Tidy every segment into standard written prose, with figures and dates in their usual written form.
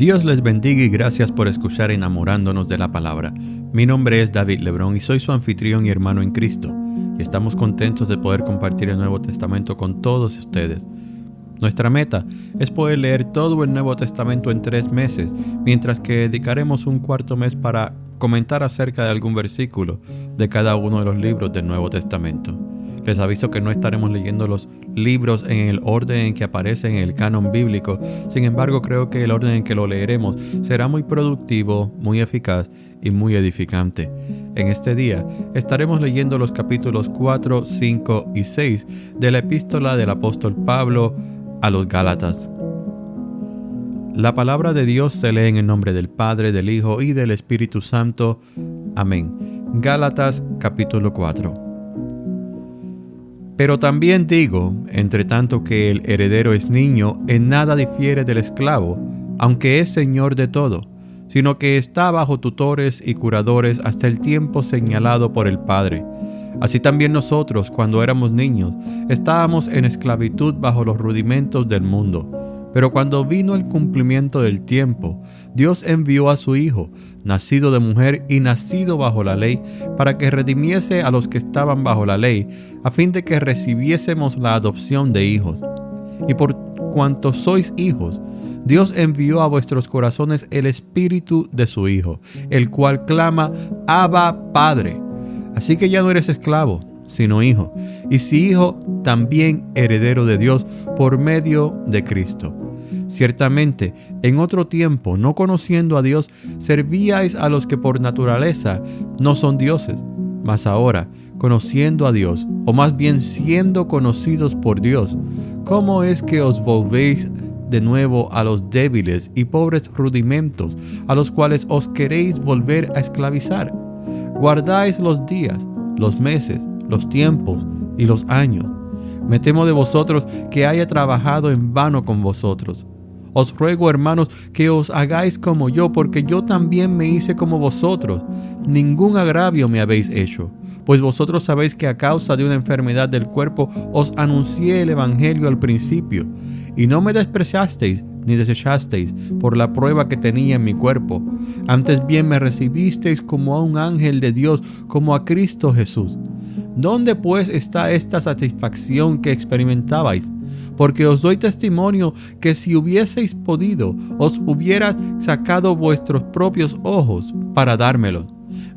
Dios les bendiga y gracias por escuchar Enamorándonos de la Palabra. Mi nombre es David Lebrón y soy su anfitrión y hermano en Cristo. Y estamos contentos de poder compartir el Nuevo Testamento con todos ustedes. Nuestra meta es poder leer todo el Nuevo Testamento en 3 meses, mientras que dedicaremos un cuarto mes para comentar acerca de algún versículo de cada uno de los libros del Nuevo Testamento. Les aviso que no estaremos leyendo los libros en el orden en que aparecen en el canon bíblico. Sin embargo, creo que el orden en que lo leeremos será muy productivo, muy eficaz y muy edificante. En este día estaremos leyendo los capítulos 4, 5 y 6 de la epístola del apóstol Pablo a los Gálatas. La palabra de Dios se lee en el nombre del Padre, del Hijo y del Espíritu Santo. Amén. Gálatas capítulo 4. Pero también digo, entre tanto que el heredero es niño, en nada difiere del esclavo, aunque es señor de todo, sino que está bajo tutores y curadores hasta el tiempo señalado por el Padre. Así también nosotros, cuando éramos niños, estábamos en esclavitud bajo los rudimentos del mundo. Pero cuando vino el cumplimiento del tiempo, Dios envió a su Hijo, nacido de mujer y nacido bajo la ley, para que redimiese a los que estaban bajo la ley, a fin de que recibiésemos la adopción de hijos. Y por cuanto sois hijos, Dios envió a vuestros corazones el Espíritu de su Hijo, el cual clama, Abba, Padre. Así que ya no eres esclavo, sino hijo, y si hijo, también heredero de Dios por medio de Cristo. Ciertamente, en otro tiempo, no conociendo a Dios, servíais a los que por naturaleza no son dioses. Mas ahora, conociendo a Dios, o más bien siendo conocidos por Dios, ¿cómo es que os volvéis de nuevo a los débiles y pobres rudimentos, a los cuales os queréis volver a esclavizar? Guardáis los días, los meses, los tiempos y los años. Me temo de vosotros que haya trabajado en vano con vosotros. Os ruego, hermanos, que os hagáis como yo, porque yo también me hice como vosotros. Ningún agravio me habéis hecho, pues vosotros sabéis que a causa de una enfermedad del cuerpo os anuncié el evangelio al principio, y no me despreciasteis ni desechasteis por la prueba que tenía en mi cuerpo. Antes bien me recibisteis como a un ángel de Dios, como a Cristo Jesús. ¿Dónde pues está esta satisfacción que experimentabais? Porque os doy testimonio que si hubieseis podido, os hubiera sacado vuestros propios ojos para dármelos.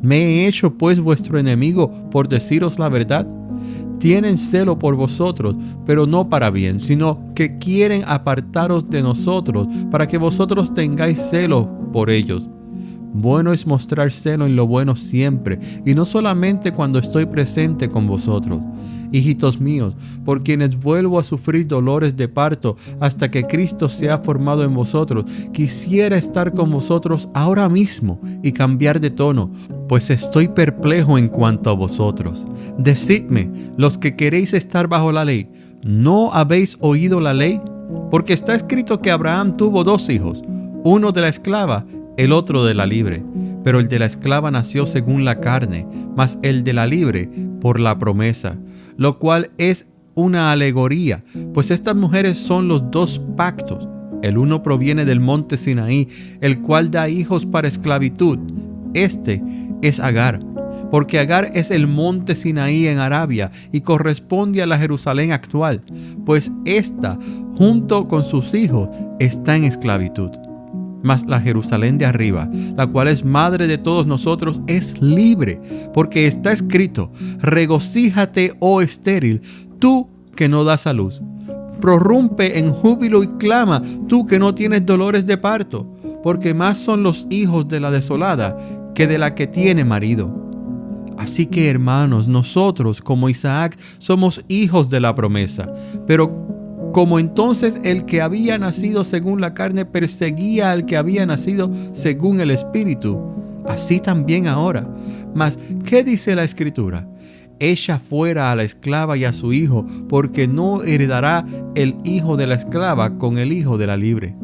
¿Me he hecho pues vuestro enemigo por deciros la verdad? Tienen celo por vosotros, pero no para bien, sino que quieren apartaros de nosotros, para que vosotros tengáis celo por ellos. Bueno es mostrar celo en lo bueno siempre, y no solamente cuando estoy presente con vosotros. Hijitos míos, por quienes vuelvo a sufrir dolores de parto hasta que Cristo sea formado en vosotros, quisiera estar con vosotros ahora mismo y cambiar de tono, pues estoy perplejo en cuanto a vosotros. Decidme, los que queréis estar bajo la ley, ¿no habéis oído la ley? Porque está escrito que Abraham tuvo 2 hijos, uno de la esclava, el otro de la libre. Pero el de la esclava nació según la carne, mas el de la libre por la promesa, lo cual es una alegoría, pues estas mujeres son los 2 pactos. El uno proviene del monte Sinaí, el cual da hijos para esclavitud. Este es Agar, porque Agar es el monte Sinaí en Arabia y corresponde a la Jerusalén actual, pues ésta, junto con sus hijos, está en esclavitud. Mas la Jerusalén de arriba, la cual es madre de todos nosotros, es libre, porque está escrito, regocíjate, oh estéril, tú que no das a luz. Prorrumpe en júbilo y clama, tú que no tienes dolores de parto, porque más son los hijos de la desolada que de la que tiene marido. Así que, hermanos, nosotros, como Isaac, somos hijos de la promesa, pero como entonces el que había nacido según la carne perseguía al que había nacido según el Espíritu, así también ahora. Mas, ¿qué dice la Escritura? Echa fuera a la esclava y a su hijo, porque no heredará el hijo de la esclava con el hijo de la libre.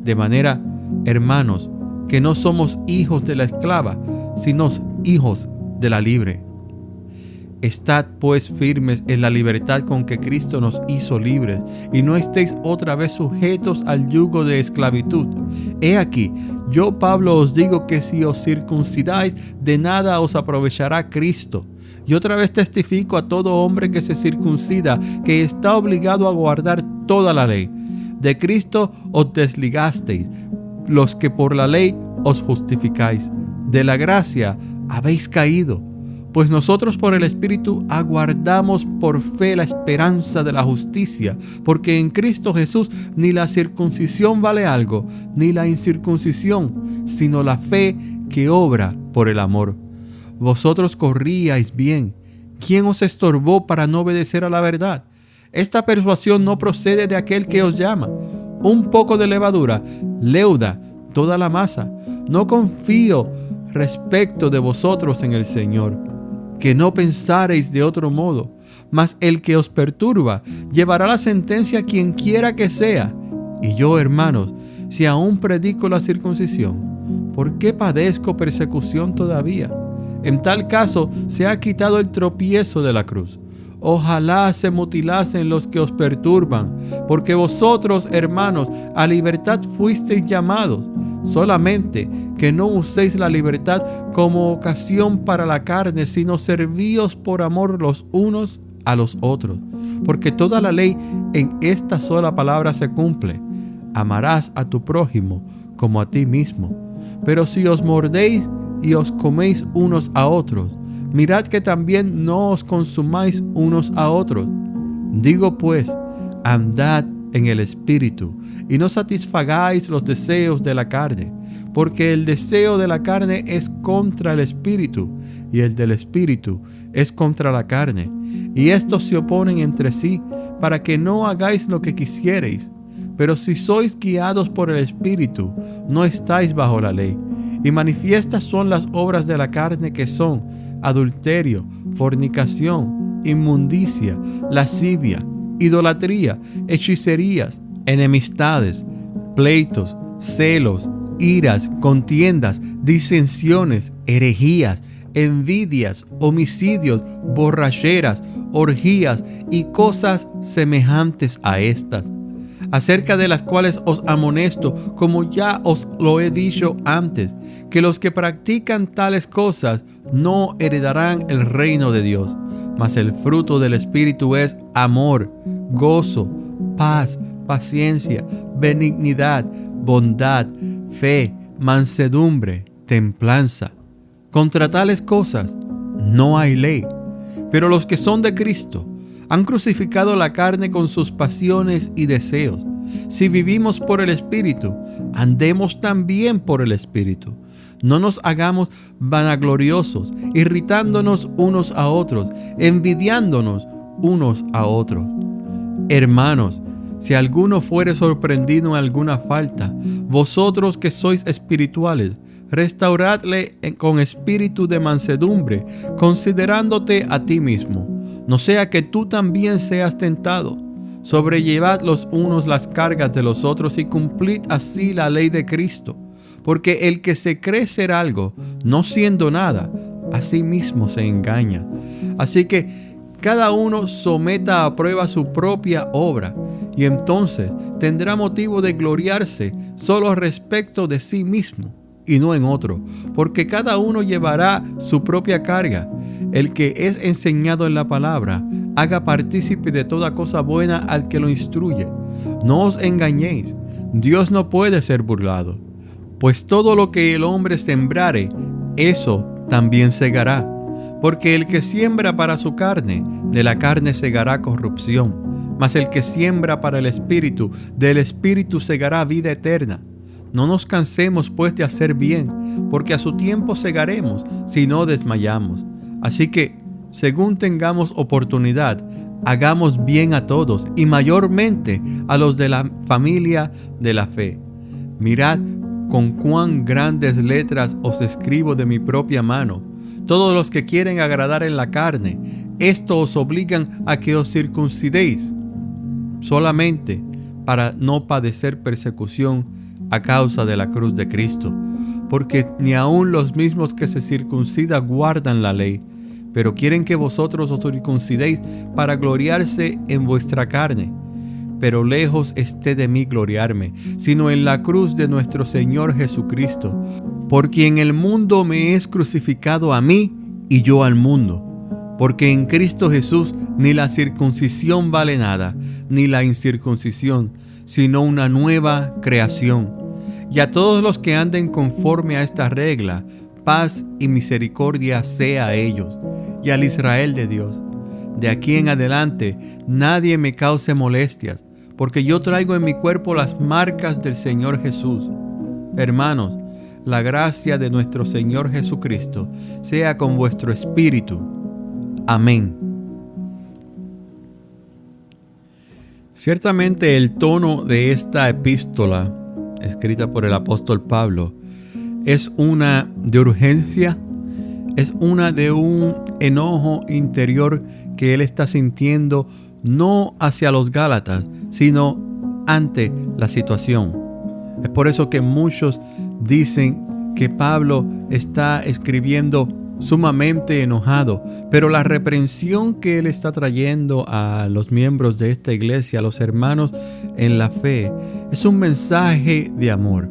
De manera, hermanos, que no somos hijos de la esclava, sino hijos de la libre. Estad pues firmes en la libertad con que Cristo nos hizo libres, y no estéis otra vez sujetos al yugo de esclavitud. He aquí, yo Pablo os digo que si os circuncidáis, de nada os aprovechará Cristo. Y otra vez testifico a todo hombre que se circuncida, que está obligado a guardar toda la ley. De Cristo os desligasteis, los que por la ley os justificáis. De la gracia habéis caído, pues nosotros por el Espíritu aguardamos por fe la esperanza de la justicia, porque en Cristo Jesús ni la circuncisión vale algo, ni la incircuncisión, sino la fe que obra por el amor. Vosotros corríais bien. ¿Quién os estorbó para no obedecer a la verdad? Esta persuasión no procede de aquel que os llama. Un poco de levadura leuda toda la masa. No confío respecto de vosotros en el Señor, que no pensareis de otro modo, mas el que os perturba llevará la sentencia a quien quiera que sea. Y yo, hermanos, si aún predico la circuncisión, ¿por qué padezco persecución todavía? En tal caso se ha quitado el tropiezo de la cruz. Ojalá se mutilasen los que os perturban, porque vosotros, hermanos, a libertad fuisteis llamados, solamente que no uséis la libertad como ocasión para la carne, sino servíos por amor los unos a los otros. Porque toda la ley en esta sola palabra se cumple: amarás a tu prójimo como a ti mismo. Pero si os mordéis y os coméis unos a otros, mirad que también no os consumáis unos a otros. Digo pues, andad en el Espíritu, y no satisfagáis los deseos de la carne, porque el deseo de la carne es contra el Espíritu, y el del Espíritu es contra la carne, y estos se oponen entre sí, para que no hagáis lo que quisiereis. Pero si sois guiados por el Espíritu, no estáis bajo la ley. Y manifiestas son las obras de la carne, que son adulterio, fornicación, inmundicia, lascivia, idolatría, hechicerías, enemistades, pleitos, celos, iras, contiendas, disensiones, herejías, envidias, homicidios, borracheras, orgías y cosas semejantes a estas, acerca de las cuales os amonesto, como ya os lo he dicho antes, que los que practican tales cosas no heredarán el reino de Dios. Mas el fruto del Espíritu es amor, gozo, paz, paciencia, benignidad, bondad, fe, mansedumbre, templanza. Contra tales cosas no hay ley. Pero los que son de Cristo han crucificado la carne con sus pasiones y deseos. Si vivimos por el Espíritu, andemos también por el Espíritu. No nos hagamos vanagloriosos, irritándonos unos a otros, envidiándonos unos a otros. Hermanos, si alguno fuere sorprendido en alguna falta, vosotros que sois espirituales, restauradle con espíritu de mansedumbre, considerándote a ti mismo, no sea que tú también seas tentado. Sobrellevad los unos las cargas de los otros y cumplid así la ley de Cristo. Porque el que se cree ser algo, no siendo nada, a sí mismo se engaña. Así que cada uno someta a prueba su propia obra, y entonces tendrá motivo de gloriarse solo respecto de sí mismo y no en otro, porque cada uno llevará su propia carga. El que es enseñado en la palabra, haga partícipe de toda cosa buena al que lo instruye. No os engañéis, Dios no puede ser burlado. Pues todo lo que el hombre sembrare, eso también segará. Porque el que siembra para su carne, de la carne segará corrupción. Mas el que siembra para el Espíritu, del Espíritu segará vida eterna. No nos cansemos pues de hacer bien, porque a su tiempo segaremos, si no desmayamos. Así que, según tengamos oportunidad, hagamos bien a todos, y mayormente a los de la familia de la fe. Mirad con cuán grandes letras os escribo de mi propia mano. Todos los que quieren agradar en la carne, esto os obligan a que os circuncidéis, solamente para no padecer persecución a causa de la cruz de Cristo. Porque ni aun los mismos que se circuncidan guardan la ley, pero quieren que vosotros os circuncidéis para gloriarse en vuestra carne. pero lejos esté de mí gloriarme, sino en la cruz de nuestro Señor Jesucristo, por quien el mundo me es crucificado a mí y yo al mundo. Porque en Cristo Jesús ni la circuncisión vale nada, ni la incircuncisión, sino una nueva creación. Y a todos los que anden conforme a esta regla, paz y misericordia sea a ellos y al Israel de Dios. De aquí en adelante nadie me cause molestias, porque yo traigo en mi cuerpo las marcas del Señor Jesús. Hermanos, la gracia de nuestro Señor Jesucristo sea con vuestro espíritu. Amén. Ciertamente el tono de esta epístola, escrita por el apóstol Pablo, es una de urgencia, es una de un enojo interior que él está sintiendo, no hacia los Gálatas, sino ante la situación. Es por eso que muchos dicen que Pablo está escribiendo sumamente enojado, pero la reprensión que él está trayendo a los miembros de esta iglesia, a los hermanos en la fe, es un mensaje de amor,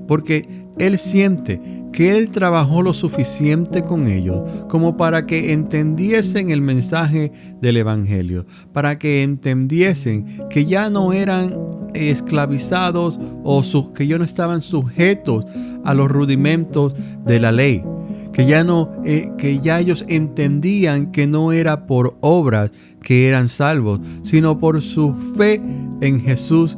porque él siente que él trabajó lo suficiente con ellos como para que entendiesen el mensaje del evangelio, para que entendiesen que ya no eran esclavizados o que ya no estaban sujetos a los rudimentos de la ley. Que ya ellos entendían que no era por obras que eran salvos, sino por su fe en Jesús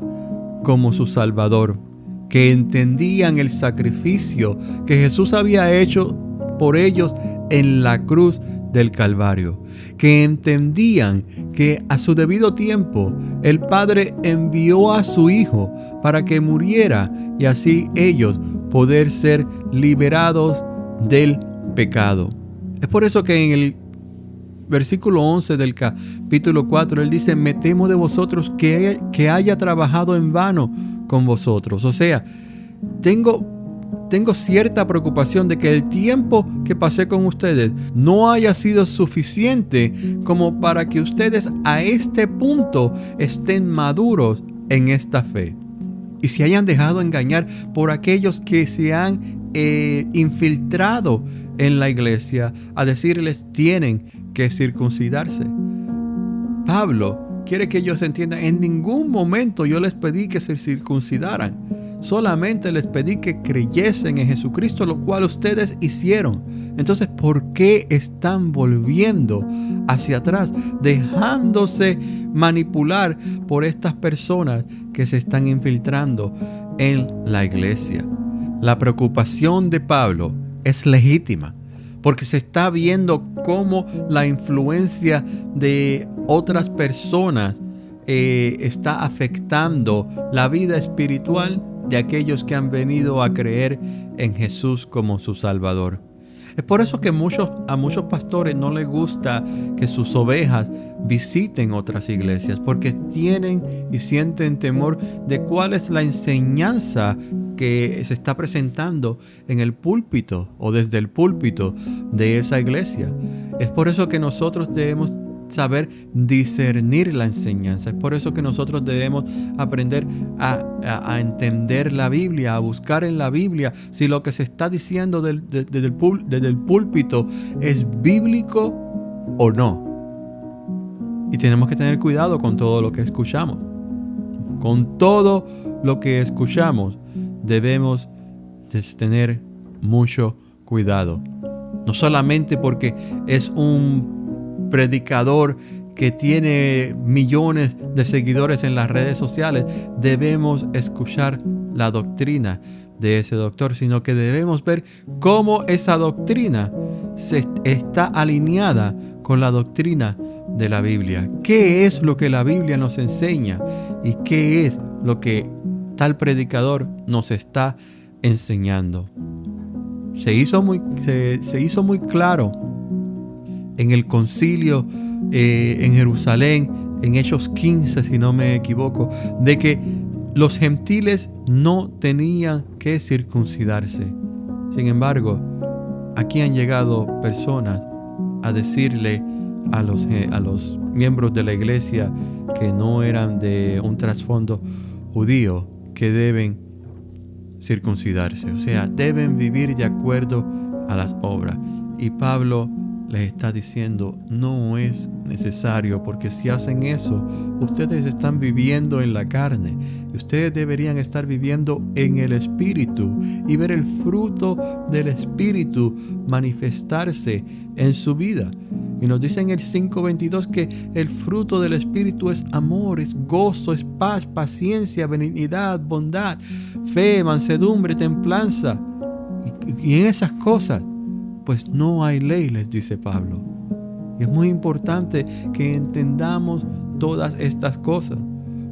como su Salvador. Que entendían el sacrificio que Jesús había hecho por ellos en la cruz del Calvario. Que entendían que a su debido tiempo el Padre envió a su Hijo para que muriera y así ellos poder ser liberados del pecado. Es por eso que en el versículo 11 del capítulo 4 él dice: me temo de vosotros que haya trabajado en vano con vosotros. O sea, tengo cierta preocupación de que el tiempo que pasé con ustedes no haya sido suficiente como para que ustedes a este punto estén maduros en esta fe y se hayan dejado engañar por aquellos que se han infiltrado en la iglesia a decirles tienen que circuncidarse. Pablo quiere que ellos entiendan: en ningún momento yo les pedí que se circuncidaran, solamente les pedí que creyesen en Jesucristo, lo cual ustedes hicieron. Entonces, ¿por qué están volviendo hacia atrás, dejándose manipular por estas personas que se están infiltrando en la iglesia? La preocupación de Pablo es legítima, porque se está viendo cómo la influencia de otras personas está afectando la vida espiritual de aquellos que han venido a creer en Jesús como su Salvador. Es por eso que a muchos pastores no les gusta que sus ovejas visiten otras iglesias, porque tienen y sienten temor de cuál es la enseñanza que se está presentando en el púlpito o desde el púlpito de esa iglesia. Es por eso que nosotros debemos saber discernir la enseñanza. Es por eso que nosotros debemos aprender a entender la Biblia, a buscar en la Biblia si lo que se está diciendo desde el púlpito es bíblico o no. Y tenemos que tener cuidado con todo lo que escuchamos. Con todo lo que escuchamos debemos tener mucho cuidado. No solamente porque es un predicador que tiene millones de seguidores en las redes sociales, debemos escuchar la doctrina de ese doctor, sino que debemos ver cómo esa doctrina está alineada con la doctrina de la Biblia. ¿Qué es lo que la Biblia nos enseña? ¿Y qué es lo que tal predicador nos está enseñando? Se hizo muy claro en el concilio en Jerusalén, en Hechos 15, si no me equivoco, de que los gentiles no tenían que circuncidarse. Sin embargo, aquí han llegado personas a decirle a los miembros de la iglesia que no eran de un trasfondo judío que deben circuncidarse, o sea, deben vivir de acuerdo a las obras. Y Pablo les está diciendo, no es necesario, porque si hacen eso, ustedes están viviendo en la carne. Y ustedes deberían estar viviendo en el Espíritu y ver el fruto del Espíritu manifestarse en su vida. Y nos dice en el 5:22 que el fruto del Espíritu es amor, es gozo, es paz, paciencia, benignidad, bondad, fe, mansedumbre, templanza. Y en esas cosas, pues no hay ley, les dice Pablo. Y es muy importante que entendamos todas estas cosas.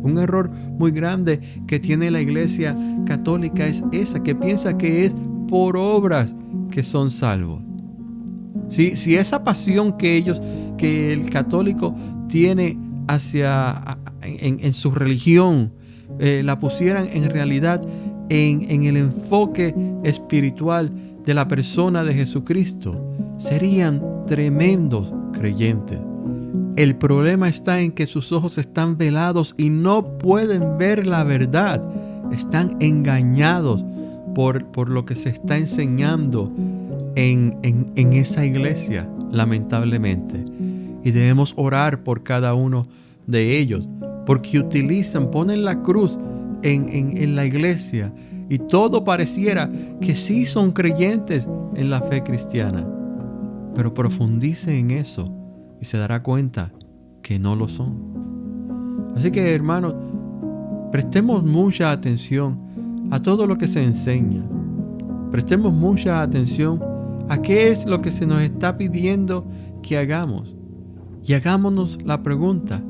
Un error muy grande que tiene la iglesia católica es esa, que piensa que es por obras que son salvos. Si esa pasión que el católico tiene en su religión, la pusieran en realidad en el enfoque espiritual de la persona de Jesucristo, serían tremendos creyentes. El problema está en que sus ojos están velados y no pueden ver la verdad. Están engañados por lo que se está enseñando en esa iglesia, lamentablemente. Y debemos orar por cada uno de ellos, porque ponen la cruz en la iglesia, y todo pareciera que sí son creyentes en la fe cristiana, pero profundice en eso y se dará cuenta que no lo son. Así que, hermanos, prestemos mucha atención a todo lo que se enseña. Prestemos mucha atención a qué es lo que se nos está pidiendo que hagamos. Y hagámonos la pregunta,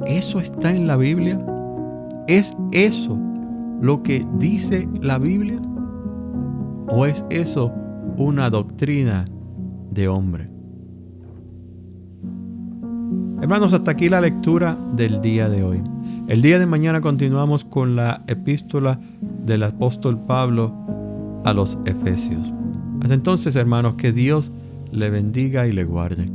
¿eso está en la Biblia? ¿Es eso lo que dice la Biblia? ¿O es eso una doctrina de hombre? Hermanos, hasta aquí la lectura del día de hoy. El día de mañana continuamos con la epístola del apóstol Pablo a los Efesios. Hasta entonces, hermanos, que Dios le bendiga y le guarde.